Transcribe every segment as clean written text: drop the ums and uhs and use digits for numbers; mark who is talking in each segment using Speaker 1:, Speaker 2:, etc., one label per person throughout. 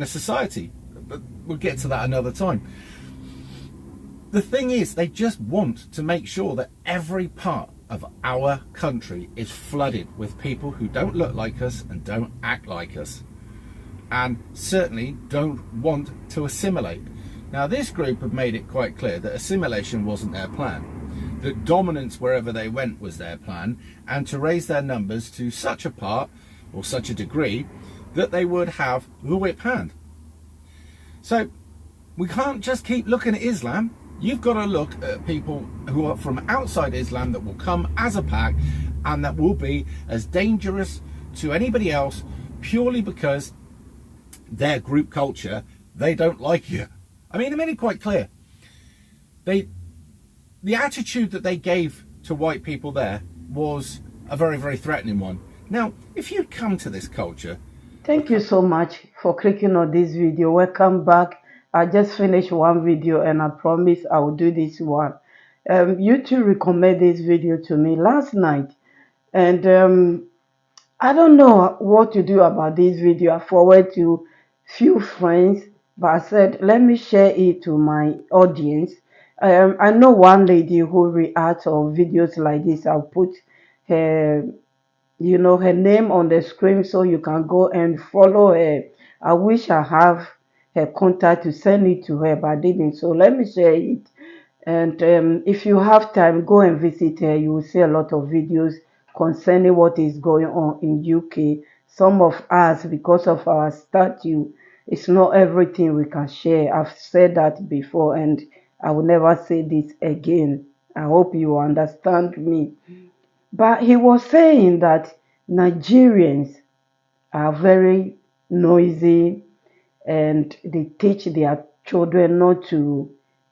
Speaker 1: a society. But we'll get to that another time. The thing is, they just want to make sure that every part of our country is flooded with people who don't look like us and don't act like us, and certainly don't want to assimilate. Now, this group have made it quite clear that assimilation wasn't their plan, that dominance wherever they went was their plan, and to raise their numbers to such a part or such a degree that they would have the whip hand. So we can't just keep looking at Islam. You've got to look at people who are from outside Islam that will come as a pack and that will be as dangerous to anybody else purely because their group culture, they don't like you. I mean, I made it quite clear. The attitude that they gave to white people there was a very, very threatening one. Now, if you'd come to this culture...
Speaker 2: Thank you so much for clicking on this video. Welcome back. I just finished one video and I promise I will do this one. YouTube recommended this video to me last night, and I don't know what to do about this video. I forwarded to few friends, but I said let me share it to my audience. I know one lady who reacts on videos like this. I'll put her her name on the screen so you can go and follow her. I wish I have her contact to send it to her, but I didn't. So let me share it. And if you have time, go and visit her. You will see a lot of videos concerning what is going on in UK. Some of us, because of our statute, it's not everything we can share. I've said that before and I will never say this again. I hope you understand me. But he was saying that Nigerians are very noisy and they teach their children not to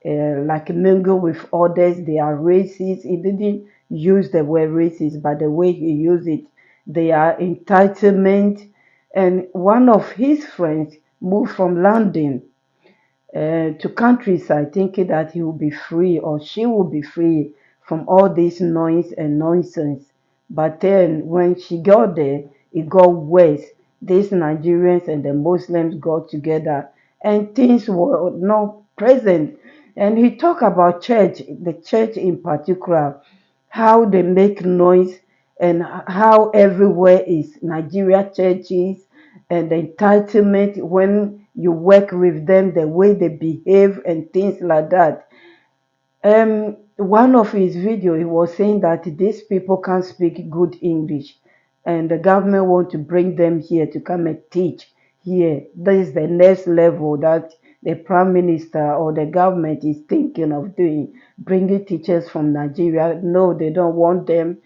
Speaker 2: like mingle with others. They are racist. He didn't use the word racist, but the way he used it, they are entitlement. And one of his friends moved from London to countryside thinking that he will be free or she will be free from all this noise and nonsense. But then when she got there, it got worse. These Nigerians and the Muslims got together and things were not present. And he talked about church, the church in particular, how they make noise and how everywhere is Nigeria churches and the entitlement when you work with them, the way they behave and things like that. One of his video, he was saying that these people can't speak good English and the government want to bring them here to come and teach here. This is the next level that the prime minister or the government is thinking of doing, bringing teachers from Nigeria. No, they don't want them.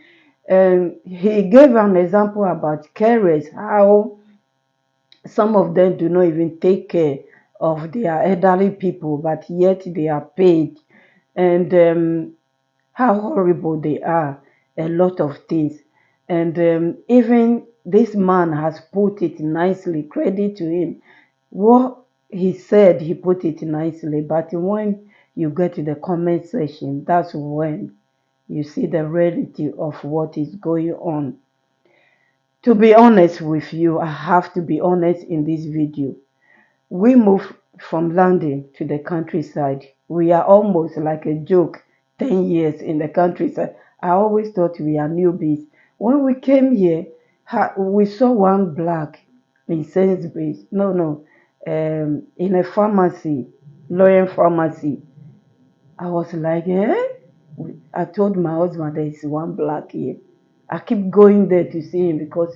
Speaker 2: And he gave an example about carers, how some of them do not even take care of their elderly people, but yet they are paid. And how horrible they are, a lot of things. And even this man has put it nicely, credit to him. What he said, he put it nicely, but when you get to the comment section, that's when you see the reality of what is going on. To be honest with you, I have to be honest in this video. We moved from London to the countryside. We are almost like a joke, 10 years in the countryside. I always thought we are newbies. When we came here, we saw one black in Sainsbury's. In a pharmacy, Lawyer Pharmacy. I was like, eh? I told my husband there is one black here. I keep going there to see him because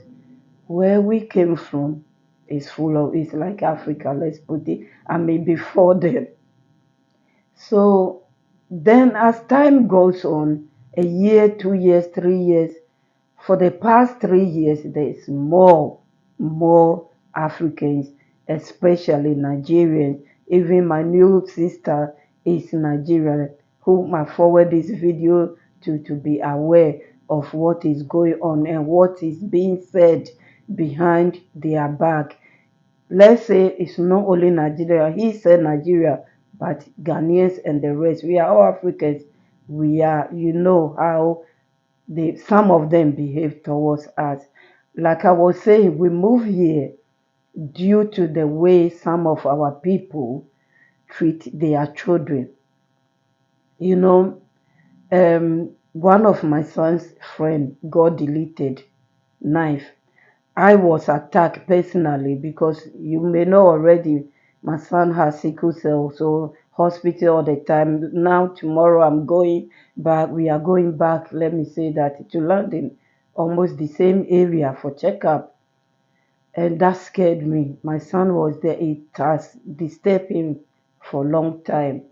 Speaker 2: where we came from is full of, it's like Africa, let's put it, I mean before them. So then as time goes on, a year, 2 years, 3 years, for the past 3 years, there's more Africans, especially Nigerians. Even my new sister is Nigerian, whom I forward this video to be aware of what is going on and what is being said behind their back. Let's say it's not only Nigeria. He said Nigeria, but Ghanaians and the rest, we are all Africans. We are, you know how some of them behave towards us. Like I was saying, we move here. due to the way some of our people treat their children. You know, one of my son's friend got deleted knife. I was attacked personally because you may know already my son has sickle cell, so hospital all the time. Now tomorrow I'm going back. We are going back, let me say that, to London, almost the same area for checkup. And that scared me. My son was there. It has disturbed him for a long time.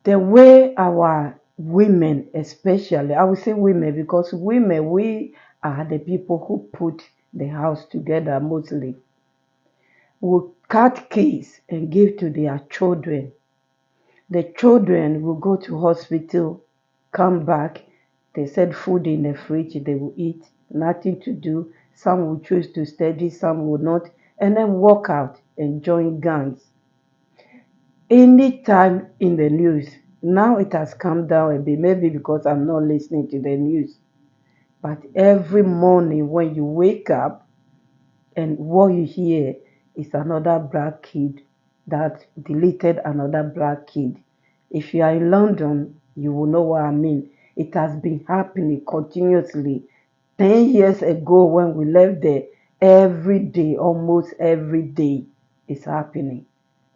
Speaker 2: The way our women, especially, I would say women, because women, we are the people who put the house together mostly, will cut keys and give to their children. The children will go to hospital, come back, they said food in the fridge, they will eat, nothing to do. Some will choose to study, some will not, and then walk out and join gangs. Anytime in the news, now it has come down a bit, maybe because I'm not listening to the news, but every morning when you wake up and what you hear is another black kid that deleted another black kid. If you are in London, you will know what I mean. It has been happening continuously. 10 years ago when we left there, every day, almost every day, it's happening.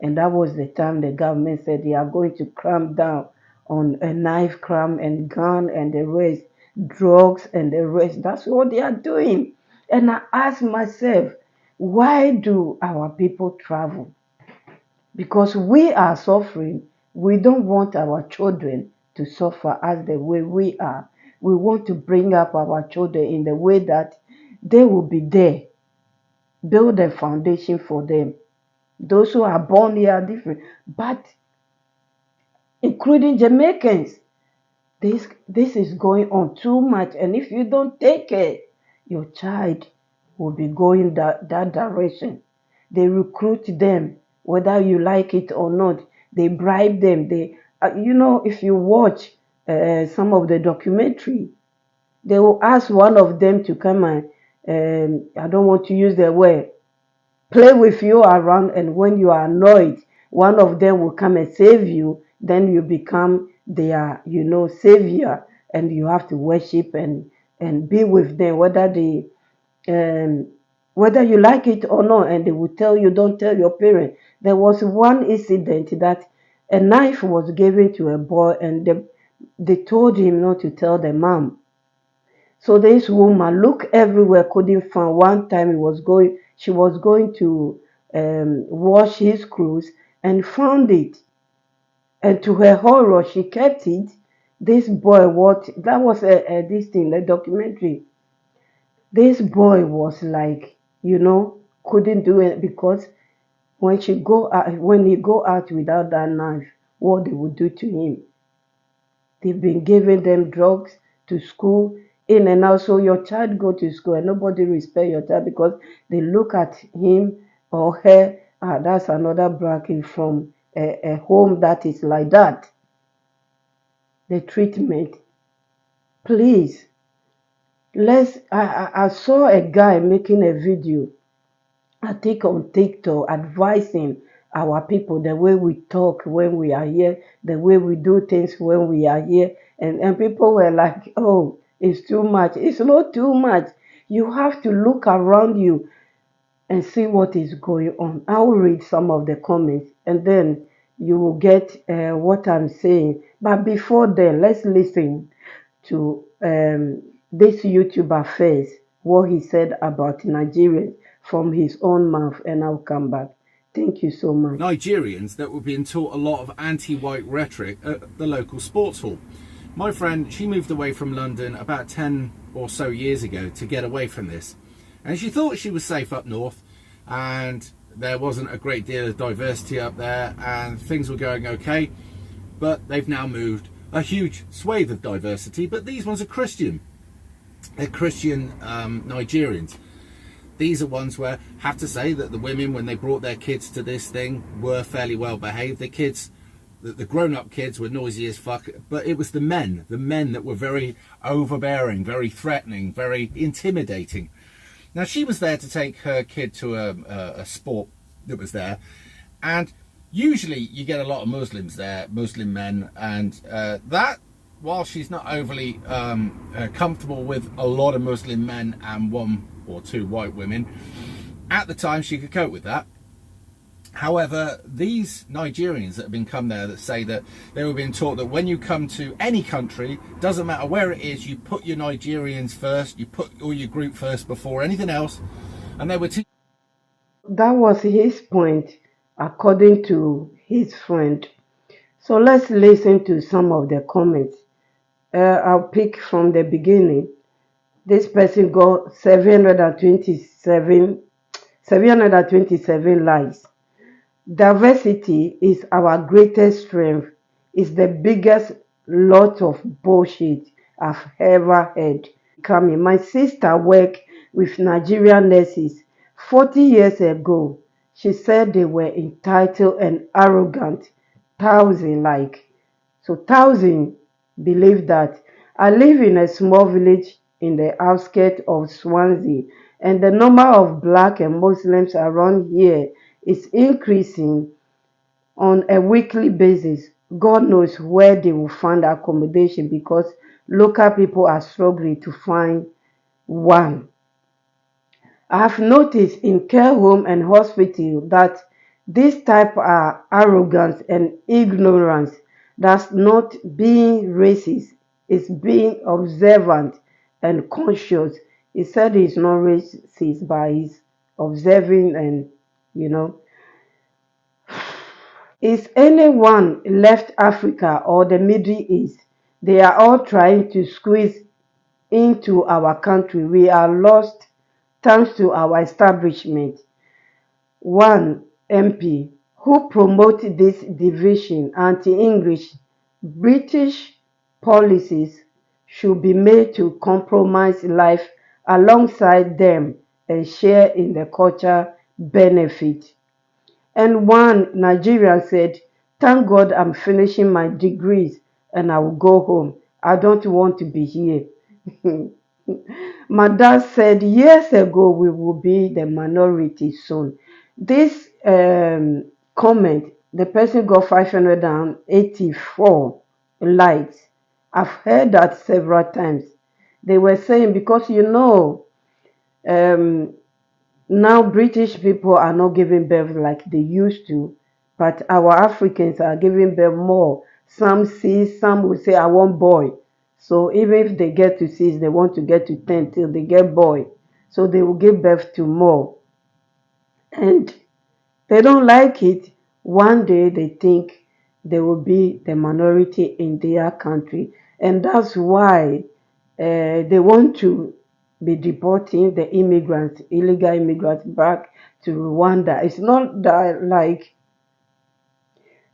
Speaker 2: And that was the time the government said they are going to clamp down on a knife crime and gun and the rest, drugs and the rest. That's what they are doing. And I ask myself, why do our people travel? Because we are suffering. We don't want our children to suffer as the way we are. We want to bring up our children in the way that they will be there, build a foundation for them. Those who are born here are different, but including Jamaicans, this is going on too much. And if you don't take care, your child will be going that direction. They recruit them, whether you like it or not. They bribe them. If you watch some of the documentary, they will ask one of them to come and, I don't want to use the word, play with you around, and when you are annoyed, one of them will come and save you. Then you become their, savior, and you have to worship and be with them, whether you like it or not. And they will tell you, don't tell your parents. There was one incident that a knife was given to a boy, and they told him not to tell the mom. So this woman looked everywhere, couldn't find. One time she was going to wash his clothes and found it. And to her horror, she kept it. This boy, that was this thing, the documentary. This boy was like, couldn't do it because when he go out without that knife, what they would do to him. They've been giving them drugs to school, in and out. So your child go to school and nobody respect your child because they look at him or her. That's another bracket from a home that is like that. The treatment. Please. I saw a guy making a video, I think on TikTok, advising our people the way we talk when we are here, the way we do things when we are here. And people were like, oh, it's too much. It's not too much. You have to look around you and see what is going on. I will read some of the comments and then you will get what I'm saying. But before then, let's listen to this YouTuber first, what he said about Nigerians from his own mouth, and I'll come back. Thank you so much.
Speaker 1: Nigerians that were being taught a lot of anti-white rhetoric at the local sports hall. My friend, she moved away from London about 10 or so years ago to get away from this. And she thought she was safe up north and there wasn't a great deal of diversity up there and things were going okay. But they've now moved a huge swathe of diversity, but these ones are Christian. They're Christian Nigerians. These are ones where I have to say that the women, when they brought their kids to this thing, were fairly well behaved. The kids, the grown-up kids, were noisy as fuck, but it was the men that were very overbearing, very threatening, very intimidating. Now, she was there to take her kid to a sport that was there, and usually you get a lot of Muslims there, Muslim men, and that, while she's not overly comfortable with a lot of Muslim men and one or two white women, at the time she could cope with that. However, these Nigerians that have been come there that say that they were being taught that when you come to any country, doesn't matter where it is, you put your Nigerians first, you put all your group first before anything else, and they were
Speaker 2: That was his point, according to his friend. So let's listen to some of the comments. I'll pick from the beginning. This person got 727 likes. Diversity is our greatest strength. It's the biggest lot of bullshit I've ever heard. Coming. My sister worked with Nigerian nurses 40 years ago. She said they were entitled and arrogant. Thousand like. So thousand believe that. I live in a small village in the outskirts of Swansea, and the number of black and Muslims around here is increasing on a weekly basis. God knows where they will find accommodation because local people are struggling to find one. I have noticed in care home and hospital that this type of arrogance and ignorance does not being racist, is being observant and conscious. He said he's not racist, but he's observing and, you know. Is anyone left Africa or the Middle East? They are all trying to squeeze into our country. We are lost thanks to our establishment. One MP who promoted this division, anti-English British policies should be made to compromise life alongside them and share in the culture benefit. And one Nigerian said, "Thank God I'm finishing my degrees and I will go home. I don't want to be here." My dad said years ago we will be the minority soon. This comment, the person got 584 likes. I've heard that several times. They were saying because um, now British people are not giving birth like they used to, but our Africans are giving birth more. Some 6, some will say I want boy. So even if they get to 6, they want to get to 10 till they get boy. So they will give birth to more. And they don't like it. One day they think they will be the minority in their country. And that's why they want to be deporting the immigrants, illegal immigrants, back to Rwanda. It's not that like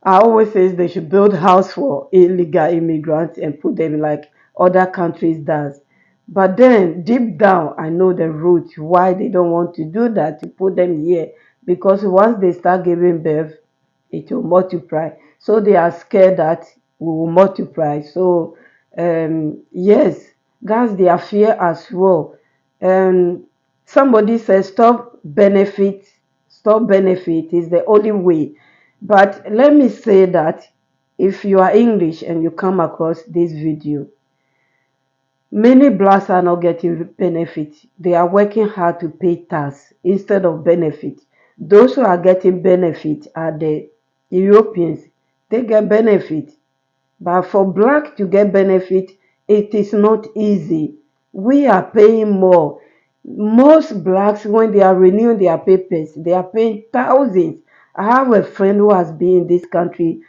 Speaker 2: I always say they should build house for illegal immigrants and put them like other countries does. But then deep down, I know the root why they don't want to do that, to put them here. Because once they start giving birth, it will multiply. So they are scared that we will multiply. So yes, that's their fear as well. Somebody says stop benefit is the only way. But let me say that if you are English and you come across this video, many blacks are not getting benefit. They are working hard to pay tax instead of benefit. Those who are getting benefit are the Europeans. They get benefit. But for black to get benefit, it is not easy. We are paying more. Most blacks, when they are renewing their papers, they are paying thousands. I have a friend who has been in this country.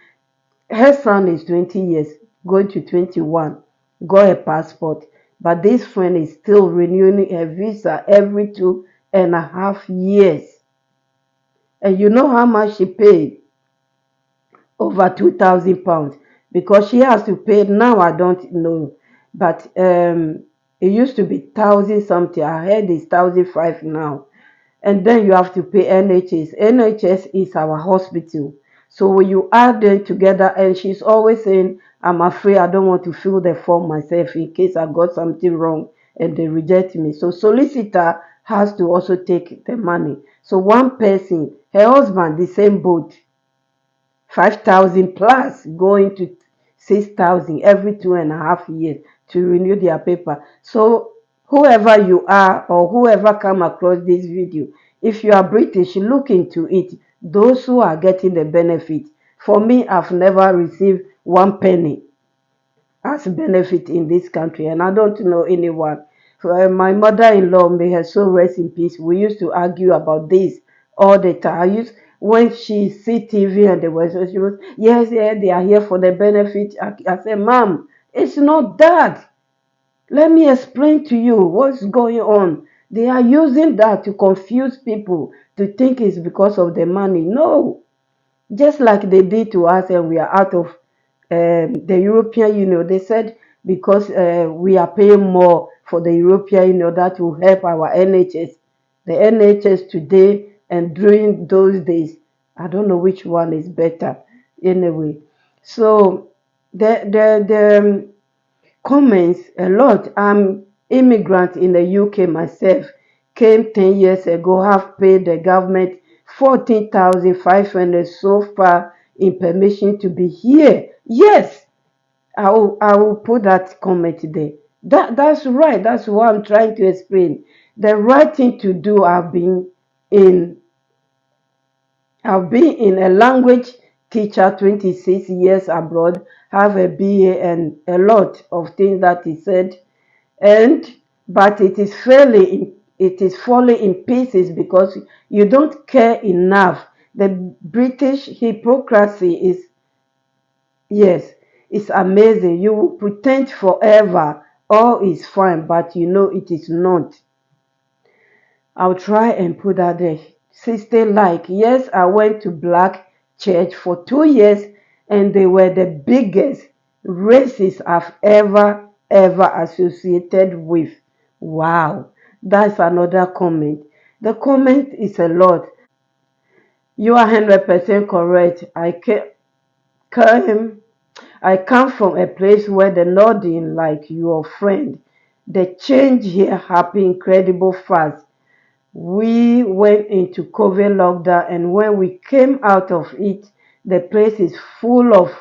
Speaker 2: Her son is 20 years, going to 21, got a passport. But this friend is still renewing her visa every 2.5 years. And you know how much she paid? Over £2,000 because she has to pay. Now I don't know, but it used to be 1,000 something. I heard it's 1,005 now. And then you have to pay NHS. NHS is our hospital. So when you add them together, and she's always saying, "I'm afraid I don't want to fill the form myself in case I got something wrong and they reject me." So solicitor has to also take the money. So one person, her husband, the same boat, 5,000 plus going to 6,000 every 2.5 years to renew their paper. So whoever you are or whoever come across this video, if you are British, look into it. Those who are getting the benefit. For me, I've never received 1 penny as benefit in this country, and I don't know anyone. My mother-in-law, may her soul rest in peace, we used to argue about this all the time. When she see TV and she was, yes, yeah, they are here for the benefit. I said, ma'am, it's not that. Let me explain to you what's going on. They are using that to confuse people to think it's because of the money. No, just like they did to us, and we are out of the European Union. They said because we are paying more for the European Union, that will help our NHS. The NHS today and during those days, I don't know which one is better. Anyway, so the comments a lot. I'm immigrant in the UK myself. Came 10 years ago, have paid the government 14,500 so far in permission to be here. Yes, I will put that comment there. That's right. That's what I'm trying to explain. The right thing to do. In I've been in a language teacher 26 years abroad, have a BA and a lot of things that he said, and but it is falling in pieces because you don't care enough. The British hypocrisy is, yes, it's amazing. You will pretend forever all is fine, but you know it is not. I'll try and put that there. Sister, like, yes, I went to black church for 2 years and they were the biggest racists I've ever associated with. Wow, that's another comment. The comment is a lot. You are 100% correct. Came, I come from a place where the nodding like your friend. The change here happened incredible fast. We went into COVID lockdown, and when we came out of it, the place is full of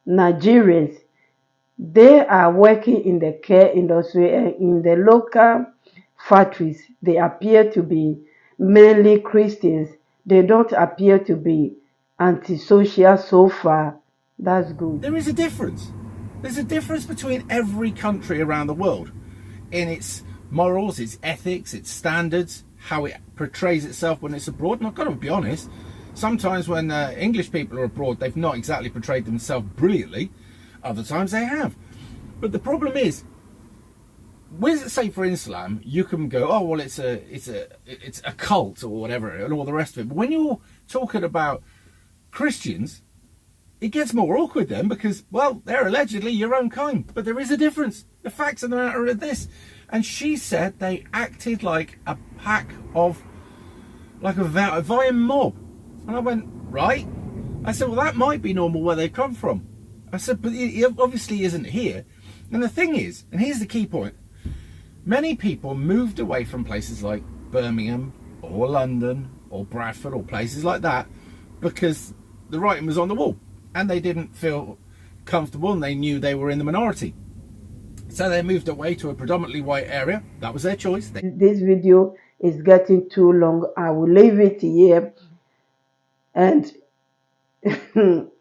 Speaker 2: Nigerians. They are working in the care industry and in the local factories. They appear to be mainly Christians. They don't appear to be antisocial so far. That's good.
Speaker 1: There is a difference. There's a difference between every country around the world in its morals, its ethics, its standards, how it portrays itself when it's abroad. And I've got to be honest, sometimes when English people are abroad, they've not exactly portrayed themselves brilliantly. Other times they have. But the problem is, with, say, for Islam, you can go, oh well, it's a cult or whatever, and all the rest of it. But when you're talking about Christians, it gets more awkward then, because, well, they're allegedly your own kind. But there is a difference. The facts of the matter are this. And she said they acted like a pack of, like a vying mob. And I went, right? I said, well, that might be normal where they come from. I said, but it obviously isn't here. And the thing is, and here's the key point, many people moved away from places like Birmingham or London or Bradford or places like that because the writing was on the wall and they didn't feel comfortable and they knew they were in the minority. So they moved away to a predominantly white area. That was their choice.
Speaker 2: This video is getting too long. I will leave it here. And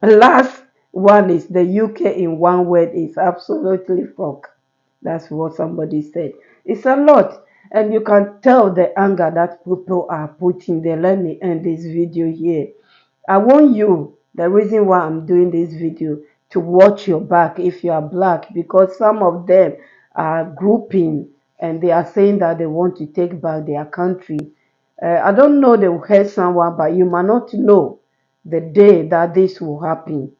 Speaker 2: last one is the UK in one word is absolutely fuck. That's what somebody said. It's a lot. And you can tell the anger that people are putting there. Let me end this video here. I want you, the reason why I'm doing this video, to watch your back if you are black, because some of them are grouping and they are saying that they want to take back their country. I don't know they will hurt someone, but you might not know the day that this will happen.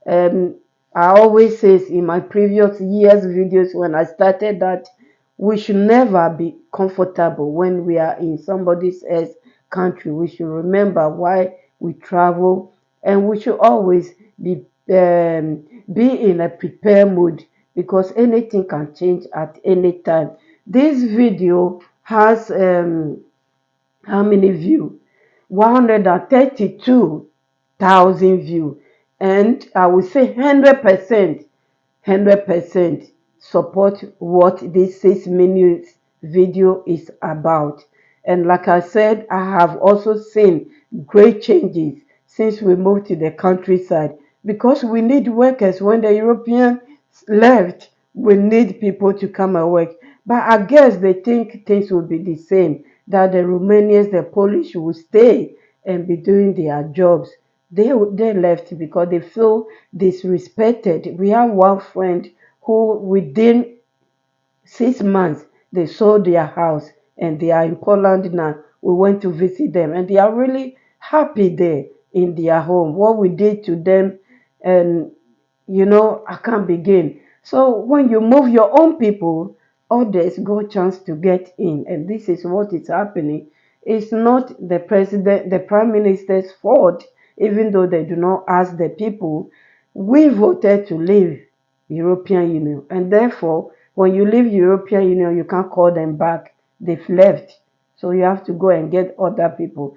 Speaker 2: I always say in my previous years videos when I started that we should never be comfortable when we are in somebody else's country. We should remember why we travel, and we should always be in a prepared mood, because anything can change at any time. This video has How many views? 132,000 views. And I would say 100% support what this 6 minutes video is about. And like I said, I have also seen great changes since we moved to the countryside, because we need workers. When the Europeans left, we need people to come and work. But I guess they think things will be the same, that the Romanians, the Polish will stay and be doing their jobs. They left because they feel disrespected. We have one friend who within 6 months they sold their house and they are in Poland now. We went to visit them and they are really happy there in their home. What we did to them, and I can't begin. So when you move your own people, others go chance to get in, and this is what is happening. It's not the president, the prime minister's fault, even though they do not ask the people. We voted to leave European Union, and therefore, when you leave European Union, you can't call them back. They've left, so you have to go and get other people.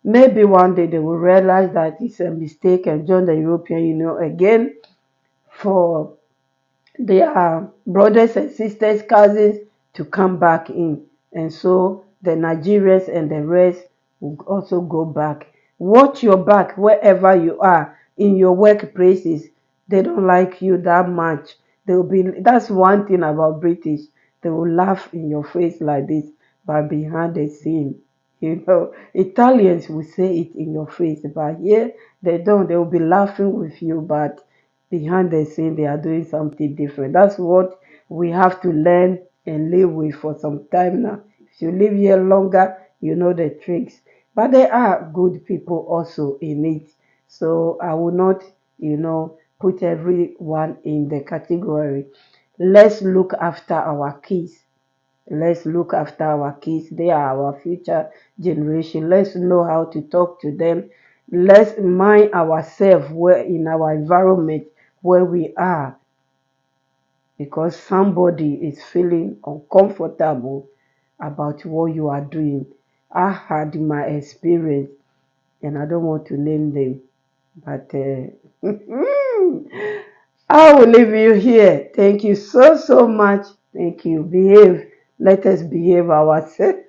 Speaker 2: Maybe one day they will realize that it's a mistake and join the European Union again for their brothers and sisters, cousins to come back in. And so the Nigerians and the rest will also go back. Watch your back wherever you are in your workplaces. They don't like you that much. That's one thing about British. They will laugh in your face like this, but behind the scene. Italians will say it in your face, but here they don't. They will be laughing with you, but behind the scene they are doing something different. That's what we have to learn and live with for some time now. If you live here longer, you know the tricks. But there are good people also in it. So I will not, put everyone in the category. Let's look after our kids. Let's look after our kids. They are our future generation. Let's know how to talk to them. Let's mind ourselves where in our environment where we are, because somebody is feeling uncomfortable about what you are doing. I had my experience and I don't want to name them, but I will leave you here. Thank you so much. Thank you. Behave. Let us behave ourselves.